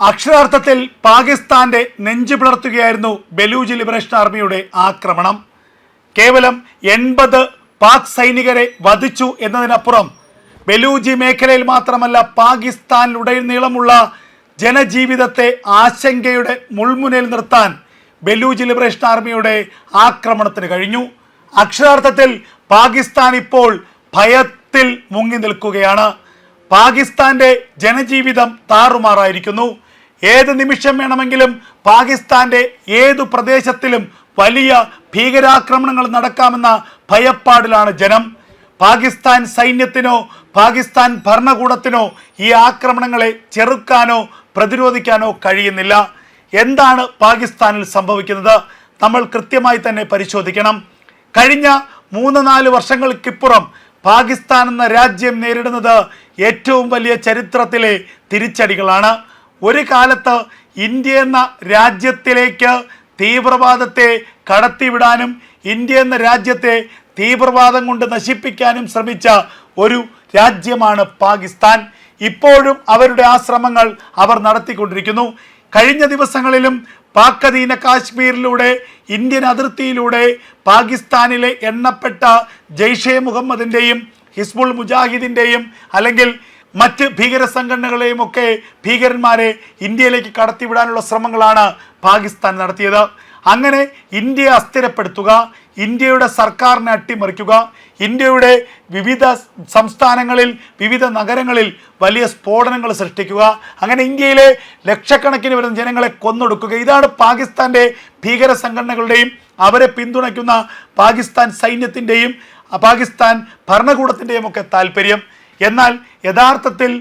അക്ഷരാർത്ഥത്തിൽ പാകിസ്ഥാന്റെ നെഞ്ചു പിളർത്തുകയായിരുന്നു ബലൂജ് ലിബറേഷൻ ആർമിയുടെ ആക്രമണം. കേവലം 80 പാക് സൈനികരെ വധിച്ചു എന്നതിനപ്പുറം ബലൂജി മേഖലയിൽ മാത്രമല്ല പാകിസ്ഥാനിലുടനീളമുള്ള ജനജീവിതത്തെ ആശങ്കയുടെ മുൾമുനയിൽ നിർത്താൻ ബലൂജ് ലിബറേഷൻ ആർമിയുടെ ആക്രമണത്തിന് കഴിഞ്ഞു. അക്ഷരാർത്ഥത്തിൽ പാകിസ്ഥാൻ ഇപ്പോൾ ഭയത്തിൽ മുങ്ങി നിൽക്കുകയാണ്. പാകിസ്ഥാന്റെ ജനജീവിതം താറുമാറായിരിക്കുന്നു. ഏത് നിമിഷം വേണമെങ്കിലും പാകിസ്ഥാന്റെ ഏതു പ്രദേശത്തിലും വലിയ ഭീകരാക്രമണങ്ങൾ നടക്കാമെന്ന ഭയപ്പാടിലാണ് ജനം. പാകിസ്ഥാൻ സൈന്യത്തിനോ പാകിസ്ഥാൻ ഭരണകൂടത്തിനോ ഈ ആക്രമണങ്ങളെ ചെറുക്കാനോ പ്രതിരോധിക്കാനോ കഴിയുന്നില്ല. എന്താണ് പാകിസ്ഥാനിൽ സംഭവിക്കുന്നത്? നമ്മൾ കൃത്യമായി തന്നെ പരിശോധിക്കണം. കഴിഞ്ഞ 3-4 വർഷങ്ങൾക്കിപ്പുറം പാകിസ്ഥാൻ എന്ന രാജ്യം നേരിടുന്നത് ഏറ്റവും വലിയ ചരിത്രത്തിലെ തിരിച്ചടികളാണ്. ഒരു കാലത്ത് ഇന്ത്യ എന്ന രാജ്യത്തിലേക്ക് തീവ്രവാദത്തെ കടത്തിവിടാനും ഇന്ത്യ എന്ന രാജ്യത്തെ തീവ്രവാദം കൊണ്ട് നശിപ്പിക്കാനും ശ്രമിച്ച ഒരു രാജ്യമാണ് പാകിസ്ഥാൻ. ഇപ്പോഴും അവരുടെ ആ ശ്രമങ്ങൾ അവർ നടത്തിക്കൊണ്ടിരിക്കുന്നു. കഴിഞ്ഞ ദിവസങ്ങളിലും പാക് അധീന കാശ്മീരിലൂടെ ഇന്ത്യൻ അതിർത്തിയിലൂടെ പാകിസ്ഥാനിലെ എണ്ണപ്പെട്ട ജയ്ഷെ മുഹമ്മദിൻ്റെയും ഹിസ്ബുൾ മുജാഹിദിൻ്റെയും അല്ലെങ്കിൽ മറ്റ് ഭീകര സംഘടനകളെയും ഒക്കെ ഭീകരന്മാരെ ഇന്ത്യയിലേക്ക് കടത്തിവിടാനുള്ള ശ്രമങ്ങളാണ് പാകിസ്ഥാൻ നടത്തിയത്. അങ്ങനെ ഇന്ത്യയെ അസ്ഥിരപ്പെടുത്തുക, ഇന്ത്യയുടെ സർക്കാരിനെ അട്ടിമറിക്കുക, ഇന്ത്യയുടെ വിവിധ സംസ്ഥാനങ്ങളിൽ വിവിധ നഗരങ്ങളിൽ വലിയ സ്ഫോടനങ്ങൾ സൃഷ്ടിക്കുക, അങ്ങനെ ഇന്ത്യയിലെ ലക്ഷക്കണക്കിന് വരുന്ന ജനങ്ങളെ കൊന്നൊടുക്കുക. ഇതാണ് പാകിസ്ഥാൻ്റെ ഭീകര സംഘടനകളുടെയും അവരെ പിന്തുണയ്ക്കുന്ന പാകിസ്ഥാൻ സൈന്യത്തിൻ്റെയും പാകിസ്ഥാൻ ഭരണകൂടത്തിൻ്റെയും ഒക്കെ താല്പര്യം. എന്നാൽ യഥാർത്ഥത്തിൽ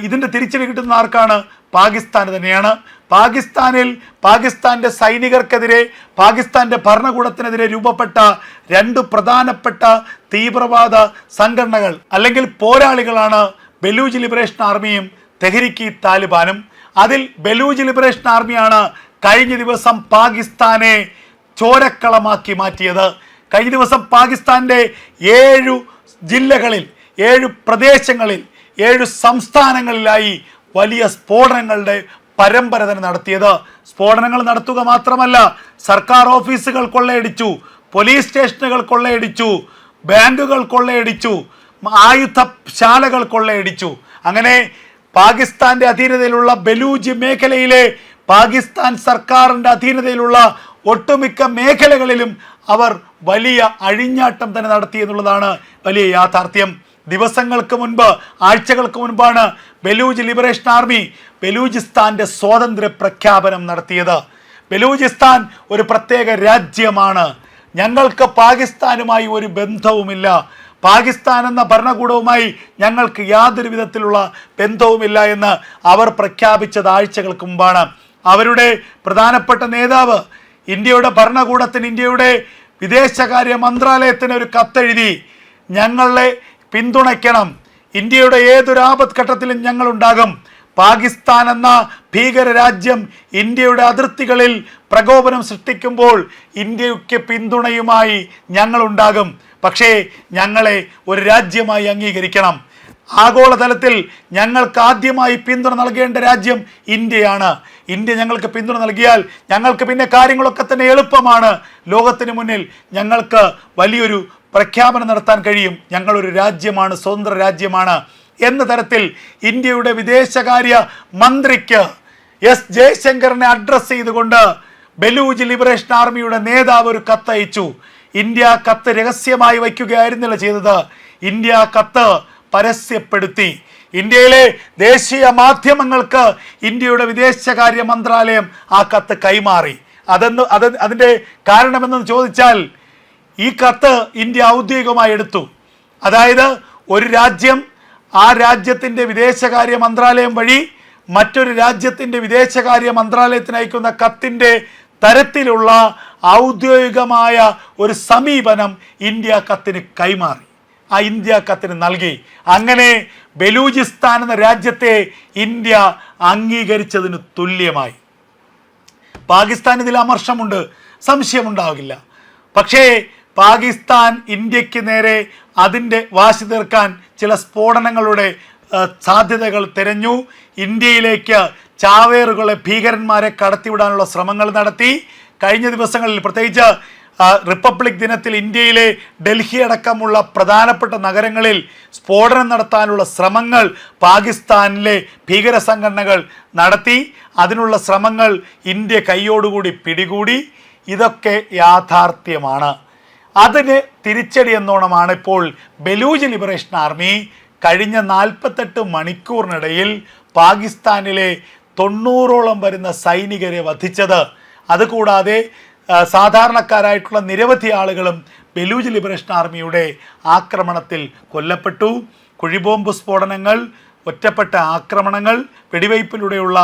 ഇതിൻ്റെ തിരിച്ചടി കിട്ടുന്ന ആർക്കാണ്? പാകിസ്ഥാന് തന്നെയാണ്. പാകിസ്ഥാൻ്റെ സൈനികർക്കെതിരെ പാകിസ്ഥാൻ്റെ ഭരണകൂടത്തിനെതിരെ രൂപപ്പെട്ട 2 പ്രധാനപ്പെട്ട തീവ്രവാദ സംഘടനകൾ അല്ലെങ്കിൽ പോരാളികളാണ് ബലൂജ് ലിബറേഷൻ ആർമിയും തെഹ്രീക്ക് താലിബാനും. അതിൽ ബലൂജ് ലിബറേഷൻ ആർമിയാണ് കഴിഞ്ഞ ദിവസം പാകിസ്ഥാനെ ചോരക്കളമാക്കി മാറ്റിയത്. കഴിഞ്ഞ ദിവസം പാകിസ്ഥാൻ്റെ 7 ജില്ലകളിൽ 7 പ്രദേശങ്ങളിൽ 7 സംസ്ഥാനങ്ങളിലായി വലിയ സ്ഫോടനങ്ങളുടെ പരമ്പര തന്നെ നടത്തിയത്. സ്ഫോടനങ്ങൾ നടത്തുക മാത്രമല്ല, സർക്കാർ ഓഫീസുകൾ കൊള്ളയടിച്ചു, പോലീസ് സ്റ്റേഷനുകൾ കൊള്ളയടിച്ചു, ബാങ്കുകൾ കൊള്ളയടിച്ചു, ആയുധശാലകൾ കൊള്ളയടിച്ചു. അങ്ങനെ പാകിസ്ഥാന്റെ അധീനതയിലുള്ള ബലൂജ് മേഖലയിലെ പാകിസ്ഥാൻ സർക്കാരിൻ്റെ അധീനതയിലുള്ള ഒട്ടുമിക്ക മേഖലകളിലും അവർ വലിയ അഴിഞ്ഞാട്ടം തന്നെ നടത്തി എന്നുള്ളതാണ് വലിയ യാഥാർത്ഥ്യം. ദിവസങ്ങൾക്ക് മുൻപ്, ആഴ്ചകൾക്ക് മുൻപാണ് ബലൂജ് ലിബറേഷൻ ആർമി ബലൂചിസ്ഥാന്റെ സ്വാതന്ത്ര്യ പ്രഖ്യാപനം നടത്തിയത്. ബലൂചിസ്ഥാൻ ഒരു പ്രത്യേക രാജ്യമാണ്, ഞങ്ങൾക്ക് പാകിസ്ഥാനുമായി ഒരു ബന്ധവുമില്ല, പാകിസ്ഥാൻ എന്ന ഭരണകൂടവുമായി ഞങ്ങൾക്ക് യാതൊരു വിധത്തിലുള്ള ബന്ധവുമില്ല എന്ന് അവർ പ്രഖ്യാപിച്ചത് ആഴ്ചകൾക്ക് മുമ്പാണ്. അവരുടെ പ്രധാനപ്പെട്ട നേതാവ് ഇന്ത്യയുടെ ഭരണകൂടത്തിന്, ഇന്ത്യയുടെ വിദേശകാര്യ മന്ത്രാലയത്തിന് ഒരു കത്തെഴുതി, ഞങ്ങളെ പിന്തുണയ്ക്കണം, ഇന്ത്യയുടെ ഏതൊരു ആപത്ഘട്ടത്തിലും ഞങ്ങളുണ്ടാകും, പാകിസ്ഥാൻ എന്ന ഭീകര രാജ്യം ഇന്ത്യയുടെ അതിർത്തികളിൽ പ്രകോപനം സൃഷ്ടിക്കുമ്പോൾ ഇന്ത്യക്ക് പിന്തുണയുമായി ഞങ്ങളുണ്ടാകും, പക്ഷേ ഞങ്ങളെ ഒരു രാജ്യമായി അംഗീകരിക്കണം. ആഗോളതലത്തിൽ ഞങ്ങൾക്ക് ആദ്യമായി പിന്തുണ നൽകേണ്ട രാജ്യം ഇന്ത്യയാണ്. ഇന്ത്യ ഞങ്ങൾക്ക് പിന്തുണ നൽകിയാൽ ഞങ്ങൾക്ക് പിന്നെ കാര്യങ്ങളൊക്കെ തന്നെ എളുപ്പമാണ്. ലോകത്തിന് മുന്നിൽ ഞങ്ങൾക്ക് വലിയൊരു പ്രഖ്യാപനം നടത്താൻ കഴിയും, ഞങ്ങളൊരു രാജ്യമാണ്, സ്വതന്ത്ര രാജ്യമാണ് എന്ന തരത്തിൽ ഇന്ത്യയുടെ വിദേശകാര്യ മന്ത്രിക്ക് എസ് ജയശങ്കറിനെ അഡ്രസ്സ് ചെയ്തുകൊണ്ട് ബലൂജ് ലിബറേഷൻ ആർമിയുടെ നേതാവ് ഒരു കത്തയച്ചു. ഇന്ത്യ കത്ത് രഹസ്യമായി വയ്ക്കുകയായിരുന്നില്ല ചെയ്തത്, ഇന്ത്യ കത്ത് പരസ്യപ്പെടുത്തി. ഇന്ത്യയിലെ ദേശീയ മാധ്യമങ്ങൾക്ക് ഇന്ത്യയുടെ വിദേശകാര്യ മന്ത്രാലയം ആ കത്ത് കൈമാറി. അതിൻ്റെ കാരണമെന്ന് ചോദിച്ചാൽ, ഈ കത്ത് ഇന്ത്യ ഔദ്യോഗികമായി എടുത്തു. അതായത് ഒരു രാജ്യം ആ രാജ്യത്തിൻ്റെ വിദേശകാര്യ മന്ത്രാലയം വഴി മറ്റൊരു രാജ്യത്തിൻ്റെ വിദേശകാര്യ മന്ത്രാലയത്തിന് അയക്കുന്ന കത്തിൻ്റെ തരത്തിലുള്ള ഔദ്യോഗികമായ ഒരു സമീപനം ഇന്ത്യ കത്തിന് കൈമാറി, ആ ഇന്ത്യ കത്തിന് നൽകി. അങ്ങനെ ബലൂചിസ്ഥാൻ എന്ന രാജ്യത്തെ ഇന്ത്യ അംഗീകരിച്ചതിന് തുല്യമായി. പാകിസ്ഥാൻ ഇതിൽ അമർഷമുണ്ട്, സംശയമുണ്ടാകില്ല. പക്ഷേ പാകിസ്ഥാൻ ഇന്ത്യക്ക് നേരെ അതിൻ്റെ വാശി തീർക്കാൻ ചില സ്ഫോടനങ്ങളുടെ സാധ്യതകൾ തിരഞ്ഞു. ഇന്ത്യയിലേക്ക് ചാവേറുകളെ, ഭീകരന്മാരെ കടത്തിവിടാനുള്ള ശ്രമങ്ങൾ നടത്തി. കഴിഞ്ഞ ദിവസങ്ങളിൽ പ്രത്യേകിച്ച് റിപ്പബ്ലിക് ദിനത്തിൽ ഇന്ത്യയിലെ ഡൽഹി അടക്കമുള്ള പ്രധാനപ്പെട്ട നഗരങ്ങളിൽ സ്ഫോടനം നടത്താനുള്ള ശ്രമങ്ങൾ പാകിസ്ഥാനിലെ ഭീകര സംഘടനകൾ നടത്തി. അതിനുള്ള ശ്രമങ്ങൾ ഇന്ത്യ കൈയോടുകൂടി പിടികൂടി. ഇതൊക്കെ യാഥാർത്ഥ്യമാണ്. അതിന് തിരിച്ചടി എന്നോണമാണ് ഇപ്പോൾ ബലൂജ് ലിബറേഷൻ ആർമി കഴിഞ്ഞ 48 മണിക്കൂറിനിടയിൽ പാകിസ്ഥാനിലെ 90ഓളം വരുന്ന സൈനികരെ വധിച്ചത്. അതുകൂടാതെ സാധാരണക്കാരായിട്ടുള്ള നിരവധി ആളുകളും ബലൂജ് ലിബറേഷൻ ആർമിയുടെ ആക്രമണത്തിൽ കൊല്ലപ്പെട്ടു. കുഴിബോംബ് സ്ഫോടനങ്ങൾ, ഒറ്റപ്പെട്ട ആക്രമണങ്ങൾ, വെടിവയ്പ്പിലൂടെയുള്ള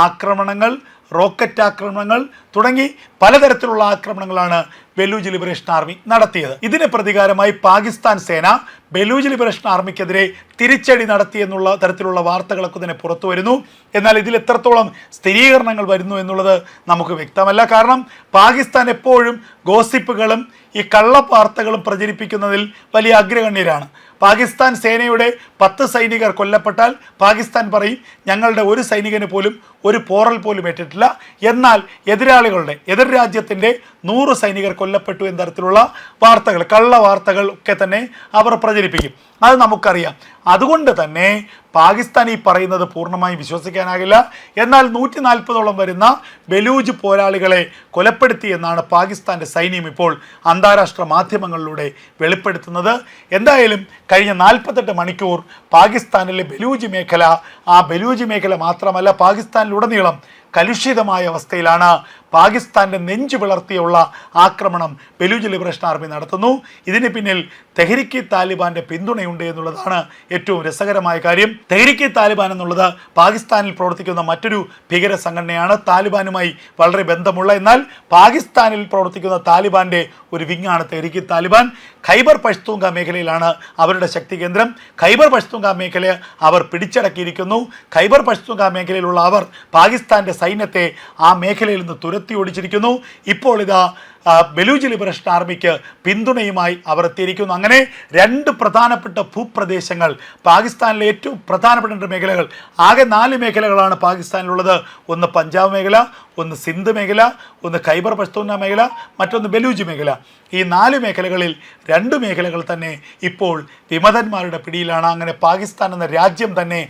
ആക്രമണങ്ങൾ, റോക്കറ്റ് ആക്രമണങ്ങൾ തുടങ്ങി പലതരത്തിലുള്ള ആക്രമണങ്ങളാണ് ബലൂജ് ലിബറേഷൻ ആർമി നടത്തിയത്. ഇതിന് പ്രതികാരമായി പാകിസ്ഥാൻ സേന ബലൂജ് ലിബറേഷൻ ആർമിക്കെതിരെ തിരിച്ചടി നടത്തിയെന്നുള്ള തരത്തിലുള്ള വാർത്തകളൊക്കെ തന്നെ പുറത്തു വരുന്നു. എന്നാൽ ഇതിൽ എത്രത്തോളം സ്ഥിരീകരണങ്ങൾ വരുന്നു എന്നുള്ളത് നമുക്ക് വ്യക്തമല്ല. കാരണം പാകിസ്ഥാൻ എപ്പോഴും ഗോസിപ്പുകളും ഈ കള്ളവാർത്തകളും പ്രചരിപ്പിക്കുന്നതിൽ വലിയ അഗ്രഗണ്യരാണ്. പാകിസ്ഥാൻ സേനയുടെ 10 സൈനികർ കൊല്ലപ്പെട്ടാൽ പാകിസ്ഥാൻ പറയും ഞങ്ങളുടെ ഒരു സൈനികന് പോലും ഒരു പോറൽ പോലും ഏറ്റിട്ടില്ല. എന്നാൽ എതിർ രാജ്യത്തിൻ്റെ 100 സൈനികർ കൊല്ലപ്പെട്ടു എന്ന തരത്തിലുള്ള വാർത്തകൾ, കള്ള വാർത്തകൾ ഒക്കെ തന്നെ അവർ പ്രചരിപ്പിക്കും. അത് നമുക്കറിയാം. അതുകൊണ്ട് തന്നെ പാകിസ്ഥാൻ ഈ പറയുന്നത് പൂർണ്ണമായും വിശ്വസിക്കാനാകില്ല. എന്നാൽ 140ഓളം വരുന്ന ബലൂജ് പോരാളികളെ കൊലപ്പെടുത്തി എന്നാണ് പാകിസ്ഥാൻ്റെ സൈന്യം ഇപ്പോൾ അന്താരാഷ്ട്ര മാധ്യമങ്ങളിലൂടെ വെളിപ്പെടുത്തുന്നത്. എന്തായാലും കഴിഞ്ഞ 48 മണിക്കൂർ പാകിസ്ഥാനിലെ ബലൂജ് മേഖല, ആ ബലൂജ് മേഖല മാത്രമല്ല പാകിസ്ഥാനിലുടനീളം കലുഷിതമായ അവസ്ഥയിലാണ്. പാകിസ്ഥാൻ്റെ നെഞ്ചു പിളർത്തിയുള്ള ആക്രമണം ബലൂജ് ലിബറേഷൻ ആർമി നടത്തുന്നു. ഇതിന് പിന്നിൽ തെഹ്രിക്ക് താലിബാന്റെ പിന്തുണയുണ്ട് എന്നുള്ളതാണ് ഏറ്റവും രസകരമായ കാര്യം. തെഹ്രിക്ക് താലിബാൻ എന്നുള്ളത് പാകിസ്ഥാനിൽ പ്രവർത്തിക്കുന്ന മറ്റൊരു ഭീകര സംഘടനയാണ്. താലിബാനുമായി വളരെ ബന്ധമുള്ള, എന്നാൽ പാകിസ്ഥാനിൽ പ്രവർത്തിക്കുന്ന താലിബാന്റെ ഒരു വിങ്ങാണ് തെഹ്രിക്ക് താലിബാൻ. ഖൈബർ പഷ്തൂങ്ക മേഖലയിലാണ് അവരുടെ ശക്തി കേന്ദ്രം. ഖൈബർ പഷ്തൂങ്ക മേഖല അവർ പിടിച്ചടക്കിയിരിക്കുന്നു. ഖൈബർ പഷ്തൂങ്ക മേഖലയിലുള്ള അവർ പാകിസ്ഥാന്റെ സൈന്യത്തെ ആ മേഖലയിൽ നിന്ന് തുരത്തി ഓടിച്ചിരിക്കുന്നു. ഇപ്പോൾ ഇതാ ബലൂജ് ലിബറേഷൻ ആർമിക്ക് പിന്തുണയുമായി അവർ എത്തിയിരിക്കുന്നു. അങ്ങനെ 2 പ്രധാനപ്പെട്ട ഭൂപ്രദേശങ്ങൾ, പാകിസ്ഥാനിലെ ഏറ്റവും പ്രധാനപ്പെട്ട 2 മേഖലകൾ, ആകെ 4 മേഖലകളാണ് പാകിസ്ഥാനിലുള്ളത്. ഒന്ന് പഞ്ചാബ് മേഖല, ഒന്ന് സിന്ധ് മേഖല, ഒന്ന് ഖൈബർ പഷ്തൂന മേഖല, മറ്റൊന്ന് ബലൂജ് മേഖല. ഈ 4 മേഖലകളിൽ 2 മേഖലകൾ തന്നെ ഇപ്പോൾ വിമതന്മാരുടെ പിടിയിലാണ്. അങ്ങനെ പാകിസ്ഥാൻ എന്ന രാജ്യം തന്നെ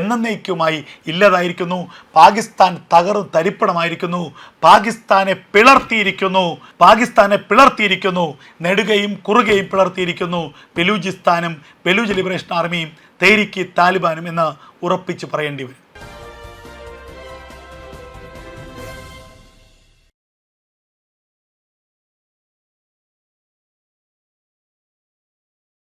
എന്നേക്കുമായി ഇല്ലതായിരിക്കുന്നു. പാകിസ്ഥാൻ തരിപ്പണമായിരിക്കുന്നു. പാകിസ്ഥാനെ പിളർത്തിയിരിക്കുന്നു. നെടുകയും കുറുകയും പിളർത്തിയിരിക്കുന്നു ബലൂചിസ്ഥാനും ബലൂജ് ലിബറേഷൻ ആർമിയും തെഹ്രിക്ക് താലിബാനും എന്ന് ഉറപ്പിച്ച് പറയേണ്ടി വരും.